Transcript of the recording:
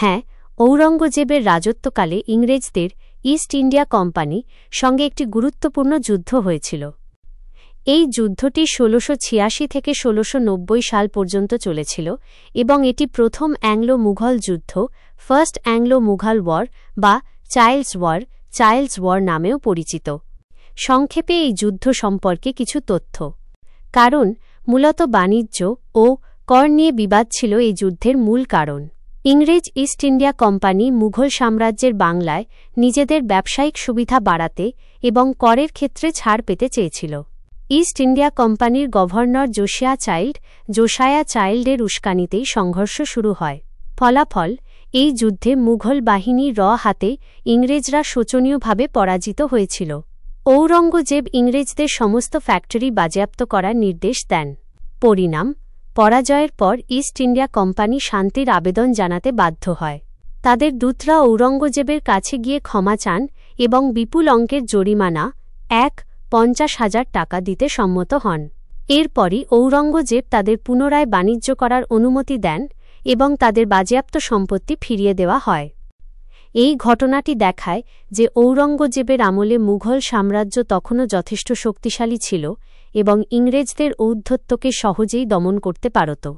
হ্যাঁ, ঔরঙ্গজেবের রাজত্বকালে ইংরেজদের ইস্ট ইন্ডিয়া কোম্পানি সঙ্গে একটি গুরুত্বপূর্ণ যুদ্ধ হয়েছিল। এই যুদ্ধটি ১৬৮৬ থেকে ১৬৯০ সাল পর্যন্ত চলেছিল এবং এটি প্রথম অ্যাংলো-মুঘল যুদ্ধ, ফার্স্ট অ্যাংলো-মুঘল ওয়ার বা চাইল্ডস ওয়ার নামেও পরিচিত। সংক্ষেপে এই যুদ্ধ সম্পর্কে কিছু তথ্য। কারণ মূলত বাণিজ্য ও কর নিয়ে বিবাদ ছিল এই যুদ্ধের মূল কারণ। ইংরেজ ইস্ট ইন্ডিয়া কোম্পানি মুঘল সাম্রাজ্যের বাংলায় নিজেদের ব্যবসায়িক সুবিধা বাড়াতে এবং করের ক্ষেত্রে ছাড় পেতে চেয়েছিল। ইস্ট ইন্ডিয়া কোম্পানির গভর্নর জোসায়া চাইল্ডের উস্কানিতেই সংঘর্ষ শুরু হয়। ফলাফল, এই যুদ্ধে মুঘল বাহিনীর হাতে ইংরেজরা শোচনীয়ভাবে পরাজিত হয়েছিল। ঔরঙ্গজেব ইংরেজদের সমস্ত ফ্যাক্টরি বাজেয়াপ্ত করার নির্দেশ দেন। পরিণাম, পরাজয়ের পর ইস্ট ইন্ডিয়া কোম্পানি শান্তির আবেদন জানাতে বাধ্য হয়। তাদের দূতরা ঔরঙ্গজেবের কাছে গিয়ে ক্ষমা চান এবং বিপুল অঙ্কের জরিমানা ৫০,০০০ টাকা দিতে সম্মত হন। এরপরই ঔরঙ্গজেব তাদের পুনরায় বাণিজ্য করার অনুমতি দেন এবং তাদের বাজেয়াপ্ত সম্পত্তি ফিরিয়ে দেওয়া হয়। এই ঘটনাটি দেখায় যে ঔরঙ্গজেবের আমলে মুঘল সাম্রাজ্য তখনও যথেষ্ট শক্তিশালী ছিল এবং ইংরেজদের ঔদ্ধত্যকে সহজেই দমন করতে পারত।